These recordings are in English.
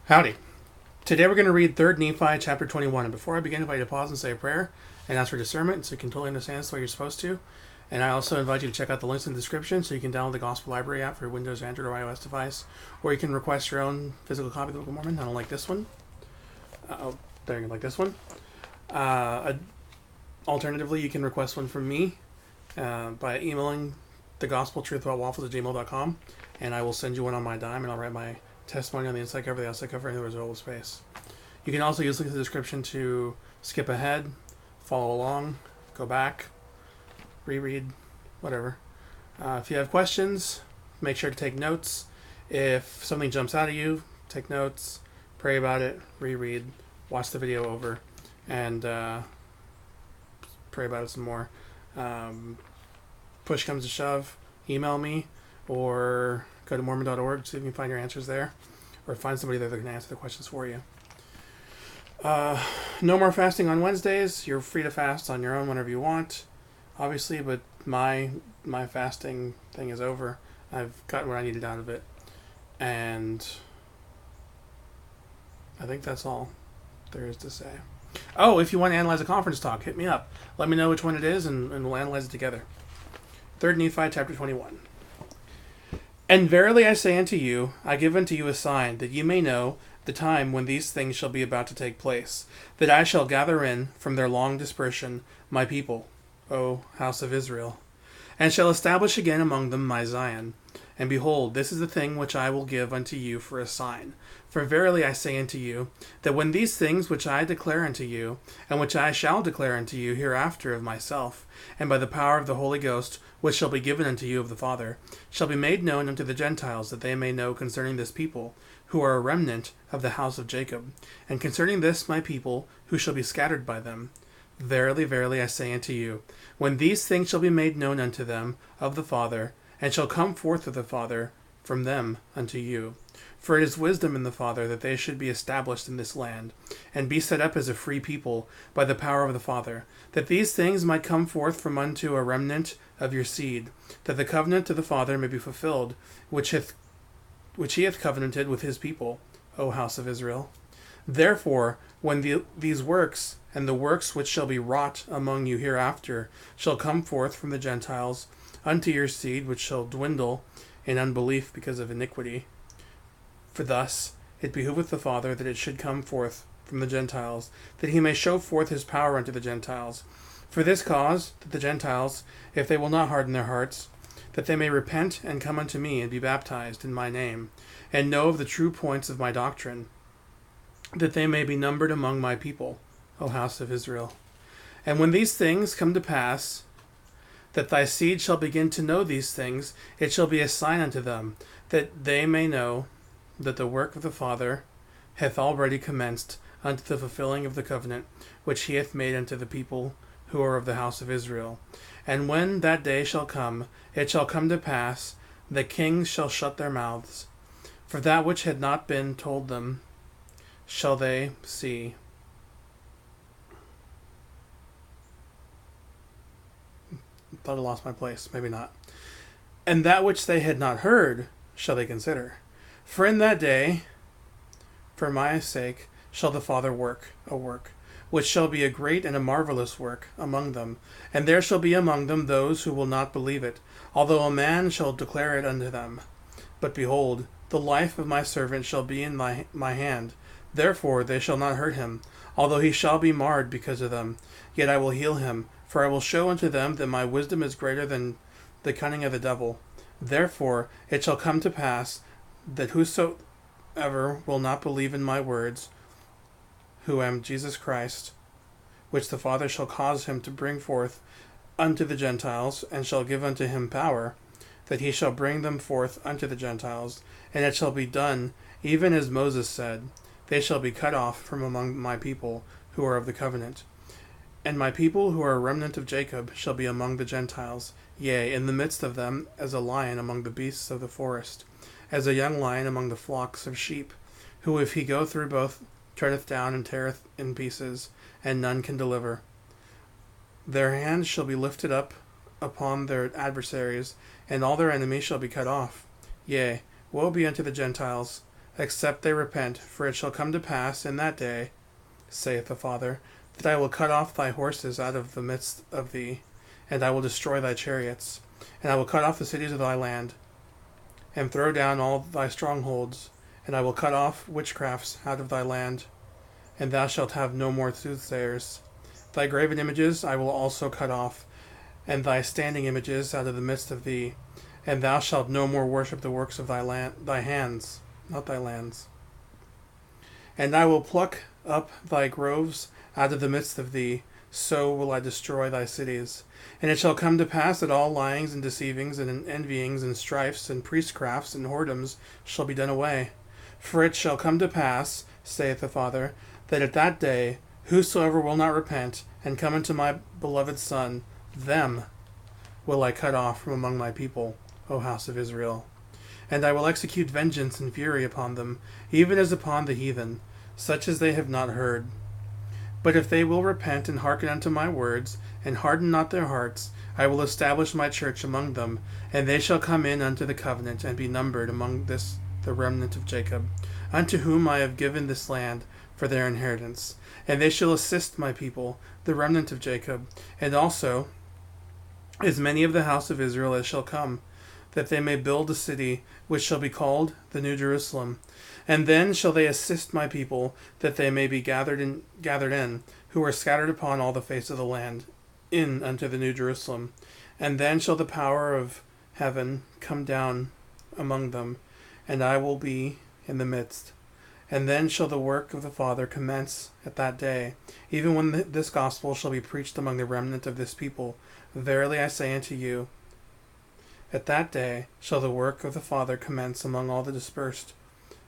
Howdy. Today we're going to read 3rd Nephi chapter 21. And before I begin, I invite you to pause and say a prayer and ask for discernment so you can totally understand this the way you're supposed to. And I also invite you to check out the links in the description so you can download the Gospel Library app for your Windows, Android, or iOS device. Or you can request your own physical copy of the Book of Mormon. I don't like this one. There, you like this one. Alternatively, you can request one from me by emailing thegospeltruthwaffles@gmail.com, and I will send you one on my dime, and I'll write my testimony on the inside cover, the outside cover, and the reservable space. You can also use the link in the description to skip ahead, follow along, go back, reread, whatever. If you have questions, make sure to take notes. If something jumps out at you, take notes, pray about it, reread, watch the video over, and pray about it some more. Push comes to shove, email me, or go to mormon.org, see if you can find your answers there, or find somebody there that can answer the questions for you. No more fasting on Wednesdays. You're free to fast on your own whenever you want, obviously, but my fasting thing is over. I've gotten what I needed out of it, and I think that's all there is to say. Oh, if you want to analyze a conference talk, hit me up. Let me know which one it is, and we'll analyze it together. 3rd Nephi chapter 21. And verily I say unto you, I give unto you a sign, that ye may know the time when these things shall be about to take place, that I shall gather in from their long dispersion my people, O house of Israel, and shall establish again among them my Zion. And behold, this is the thing which I will give unto you for a sign. For verily I say unto you, that when these things which I declare unto you, and which I shall declare unto you hereafter of myself, and by the power of the Holy Ghost, which shall be given unto you of the Father, shall be made known unto the Gentiles, that they may know concerning this people, who are a remnant of the house of Jacob, and concerning this my people, who shall be scattered by them. Verily, verily, I say unto you, when these things shall be made known unto them of the Father, and shall come forth of the Father from them unto you. For it is wisdom in the Father that they should be established in this land, and be set up as a free people by the power of the Father, that these things might come forth from unto a remnant of your seed, that the covenant of the Father may be fulfilled, which he hath covenanted with his people, O house of Israel. Therefore, when these works, and the works which shall be wrought among you hereafter, shall come forth from the Gentiles unto your seed, which shall dwindle in unbelief because of iniquity. For thus it behoveth the Father that it should come forth from the Gentiles, that he may show forth his power unto the Gentiles. For this cause, that the Gentiles, if they will not harden their hearts, that they may repent and come unto me and be baptized in my name, and know of the true points of my doctrine, that they may be numbered among my people, O house of Israel. And when these things come to pass, that thy seed shall begin to know these things, it shall be a sign unto them, that they may know that the work of the Father hath already commenced unto the fulfilling of the covenant which he hath made unto the people who are of the house of Israel. And when that day shall come, it shall come to pass, that kings shall shut their mouths, for that which had not been told them shall they see. Thought I lost my place. Maybe not. And that which they had not heard shall they consider. For in that day, for my sake, shall the Father work a work, which shall be a great and a marvelous work among them. And there shall be among them those who will not believe it, although a man shall declare it unto them. But behold, the life of my servant shall be in my hand. Therefore they shall not hurt him, although he shall be marred because of them. Yet I will heal him, for I will show unto them that my wisdom is greater than the cunning of the devil. Therefore it shall come to pass, that whosoever will not believe in my words, who am Jesus Christ, which the Father shall cause him to bring forth unto the Gentiles, and shall give unto him power, that he shall bring them forth unto the Gentiles, and it shall be done, even as Moses said, they shall be cut off from among my people who are of the covenant. And my people who are a remnant of Jacob shall be among the Gentiles, yea, in the midst of them, as a lion among the beasts of the forest, as a young lion among the flocks of sheep, who if he go through both, treadeth down and teareth in pieces, and none can deliver. Their hands shall be lifted up upon their adversaries, and all their enemies shall be cut off. Yea, woe be unto the Gentiles, except they repent. For it shall come to pass in that day, saith the Father, that I will cut off thy horses out of the midst of thee, and I will destroy thy chariots, and I will cut off the cities of thy land, and throw down all thy strongholds, and I will cut off witchcrafts out of thy land, and thou shalt have no more soothsayers. Thy graven images I will also cut off, and thy standing images out of the midst of thee, and thou shalt no more worship the works of thy hands, not thy lands. And I will pluck up thy groves out of the midst of thee, so will I destroy thy cities. And it shall come to pass that all lyings and deceivings and envyings and strifes and priestcrafts and whoredoms shall be done away. For it shall come to pass, saith the Father, that at that day whosoever will not repent and come unto my beloved Son, them will I cut off from among my people, O house of Israel. And I will execute vengeance and fury upon them, even as upon the heathen, such as they have not heard. But if they will repent and hearken unto my words, and harden not their hearts, I will establish my church among them, and they shall come in unto the covenant, and be numbered among the remnant of Jacob, unto whom I have given this land for their inheritance. And they shall assist my people, the remnant of Jacob, and also as many of the house of Israel as shall come, that they may build a city which shall be called the New Jerusalem. And then shall they assist my people, that they may be gathered in, who are scattered upon all the face of the land, in unto the New Jerusalem. And then shall the power of heaven come down among them, and I will be in the midst. And then shall the work of the Father commence at that day, even when this gospel shall be preached among the remnant of this people. Verily I say unto you, at that day shall the work of the Father commence among all the dispersed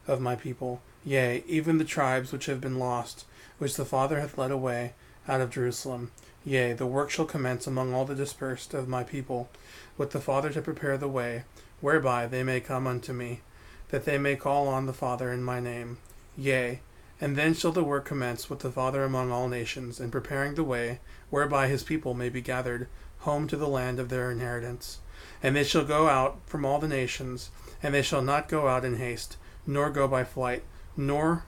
of my people, yea, even the tribes which have been lost, which the Father hath led away out of Jerusalem. Yea, the work shall commence among all the dispersed of my people, with the Father to prepare the way, whereby they may come unto me, that they may call on the Father in my name. Yea, and then shall the work commence with the Father among all nations, in preparing the way, whereby his people may be gathered home to the land of their inheritance. And they shall go out from all the nations, and they shall not go out in haste, nor go by flight, for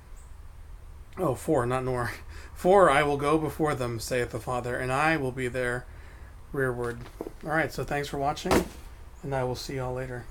I will go before them, saith the Father, and I will be their rearward. Alright, so thanks for watching, and I will see y'all later.